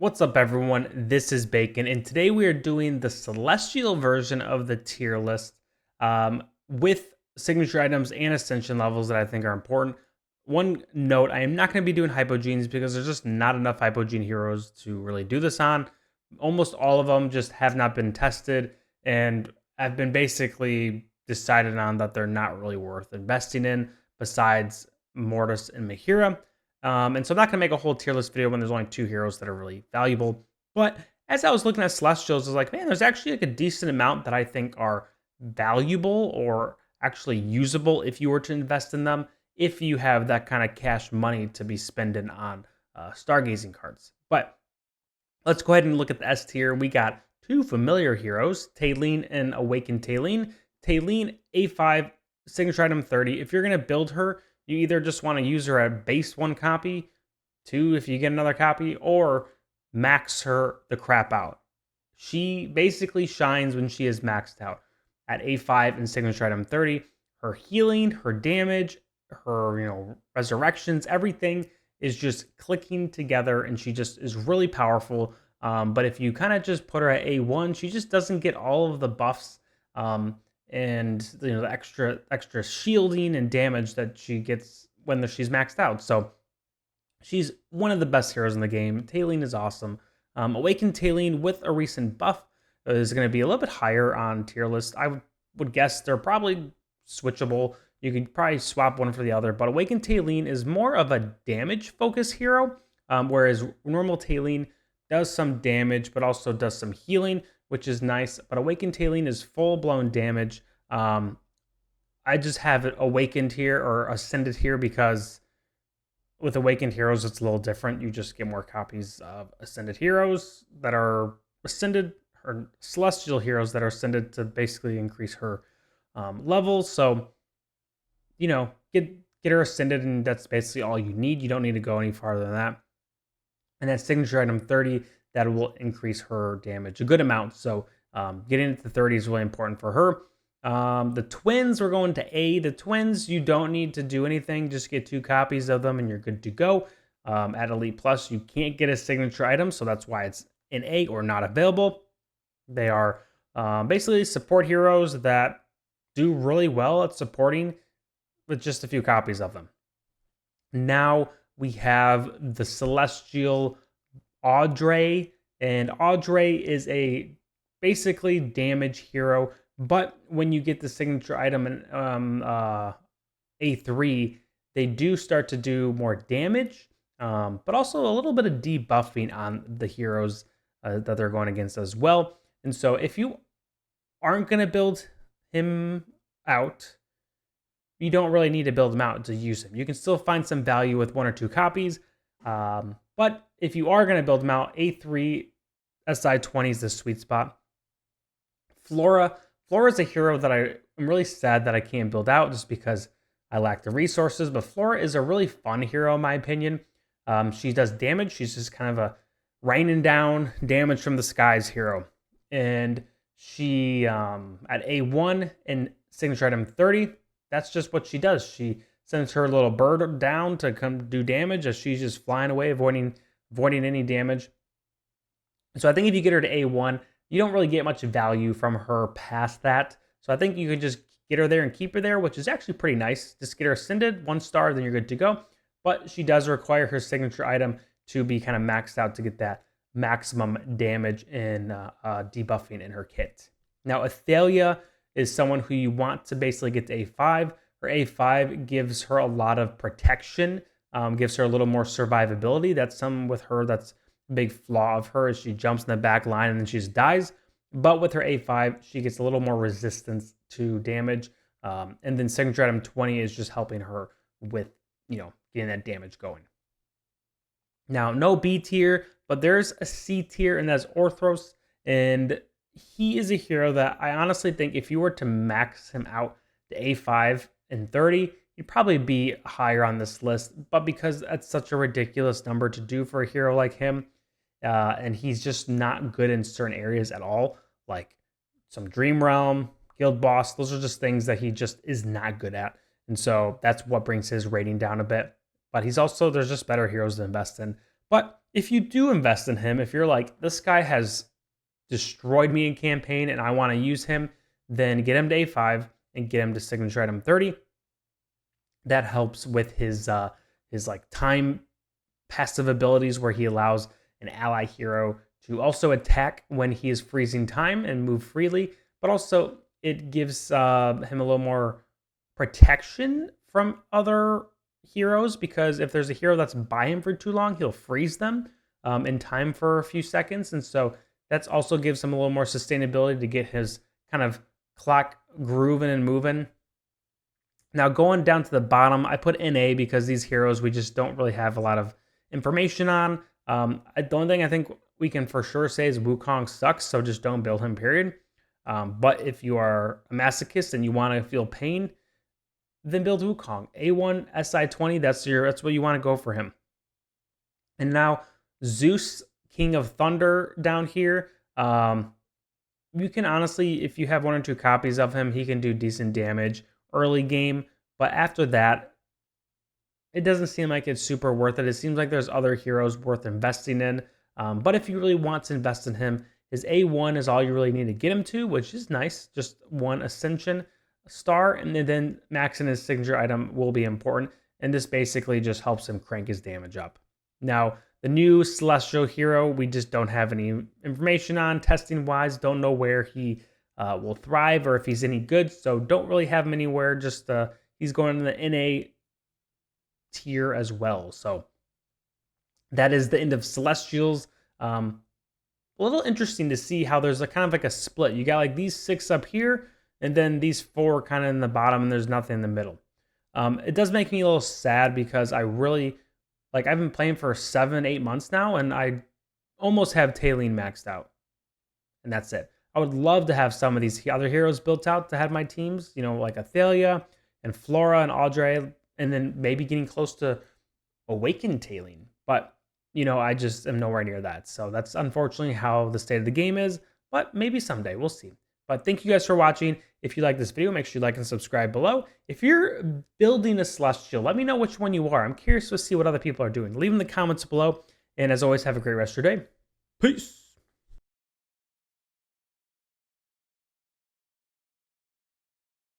What's up, everyone? This is Bacon, and today we are doing the celestial version of the tier list with signature items and ascension levels that I think are important. One note, I am not going to be doing hypogenes because there's just not enough hypogene heroes to really do this on. Almost all of them just have not been tested and have been basically decided on that they're not really worth investing in besides Mortis and Mahira. And so I'm not going to make a whole tier list video when there's only two heroes that are really valuable. But as I was looking at Celestials, I was like, man, there's actually like a decent amount that I think are valuable or actually usable if you were to invest in them, if you have that kind of cash money to be spending on stargazing cards. But let's go ahead and look at the S tier. We got two familiar heroes, Taylene and Awakened Taylene. Taylene, A5, signature item 30. If you're going to build her, you either just want to use her at base one copy, two if you get another copy, or max her the crap out. She basically shines when she is maxed out at A5 and signature item 30. Her healing, her damage, her resurrections, everything is just clicking together, and she just is really powerful. But if you kind of just put her at A1, she just doesn't get all of the buffs and the extra shielding and damage that she gets when she's maxed out. So she's one of the best heroes in the game. Taylene is awesome. Awakened Taylene with a recent buff is going to be a little bit higher on tier list. I would guess they're probably switchable. You could probably swap one for the other, but Awakened Taylene is more of a damage focused hero, whereas normal Taylene does some damage, but also does some healing, which is nice. But Awakened Taylene is full-blown damage. I just have it Awakened here or Ascended here because with Awakened heroes, it's a little different. You just get more copies of Ascended heroes that are Ascended, or Celestial heroes that are Ascended to basically increase her levels. So, get her Ascended, and that's basically all you need. You don't need to go any farther than that. And that signature item 30, that will increase her damage a good amount. So getting it to 30 is really important for her. The twins, we're going to A. The twins, you don't need to do anything. Just get two copies of them and you're good to go. At Elite Plus, you can't get a signature item, so that's why it's in A or not available. They are basically support heroes that do really well at supporting with just a few copies of them. Now we have the Celestial Audrey, and Audrey is a basically damage hero, but when you get the signature item in A3, they do start to do more damage, but also a little bit of debuffing on the heroes that they're going against as well. And so if you aren't going to build him out, you don't really need to build him out to use him. You can still find some value with one or two copies. But if you are going to build him out, A3 SI20 is the sweet spot. Flora is a hero that I'm really sad that I can't build out just because I lack the resources. But Flora is a really fun hero in my opinion. She does damage. She's just kind of a raining down damage from the skies hero. And she, at A1 and signature item 30, that's just what she does. She sends her little bird down to come do damage as she's just flying away, avoiding any damage. So I think if you get her to A1, you don't really get much value from her past that. So I think you could just get her there and keep her there, which is actually pretty nice. Just get her Ascended, 1 star, then you're good to go. But she does require her signature item to be kind of maxed out to get that maximum damage and debuffing in her kit. Now, Athalia is someone who you want to basically get to A5. Her A5 gives her a lot of protection, gives her a little more survivability. That's some with her that's a big flaw of her, is she jumps in the back line and then she just dies. But with her A5, she gets a little more resistance to damage. And then signature item 20 is just helping her with, getting that damage going. Now, no B tier, but there's a C tier, and that's Orthros. And he is a hero that I honestly think if you were to max him out to A5 and 30, he'd probably be higher on this list. But because that's such a ridiculous number to do for a hero like him, and he's just not good in certain areas at all, like some Dream Realm, Guild Boss, those are just things that he just is not good at. And so that's what brings his rating down a bit. But he's also, there's just better heroes to invest in. But if you do invest in him, if you're like, this guy has destroyed me in campaign and I want to use him, then get him to A5 and get him to signature item 30. That helps with his like time passive abilities where he allows an ally hero to also attack when he is freezing time and move freely, but also it gives him a little more protection from other heroes, because if there's a hero that's by him for too long, he'll freeze them in time for a few seconds. And so that's also gives him a little more sustainability to get his kind of clock grooving and moving. Now, going down to the bottom, I put NA because these heroes we just don't really have a lot of information on. The only thing I think we can for sure say is Wukong sucks, so just don't build him, period. But if you are a masochist and you want to feel pain, then build Wukong. A1 SI20, that's what you want to go for him. And now Zeus, King of Thunder down here. You can honestly, if you have 1 or 2 copies of him, he can do decent damage early game. But after that, it doesn't seem like it's super worth it. It seems like there's other heroes worth investing in. But if you really want to invest in him, his A1 is all you really need to get him to, which is nice. Just 1 Ascension star, and then maxing his signature item will be important. And this basically just helps him crank his damage up. Now, the new Celestial hero, we just don't have any information on testing-wise. Don't know where he will thrive or if he's any good. So don't really have him anywhere. Just he's going in the NA tier as well. So that is the end of Celestials. A little interesting to see how there's a kind of like a split. You got like these 6 up here, and then these 4 kind of in the bottom, and there's nothing in the middle. It does make me a little sad because I really, like, I've been playing for 7-8 months now, and I almost have Tailene maxed out. And that's it. I would love to have some of these other heroes built out to have my teams, you know, like Athalia and Flora and Audrey, and then maybe getting close to Awakened Tailene. But, you know, I just am nowhere near that. So that's unfortunately how the state of the game is, but maybe someday, we'll see. But thank you guys for watching. If you like this video, make sure you like and subscribe below. If you're building a Celestial, let me know which one you are. I'm curious to see what other people are doing. Leave in the comments below. And as always, have a great rest of your day. Peace.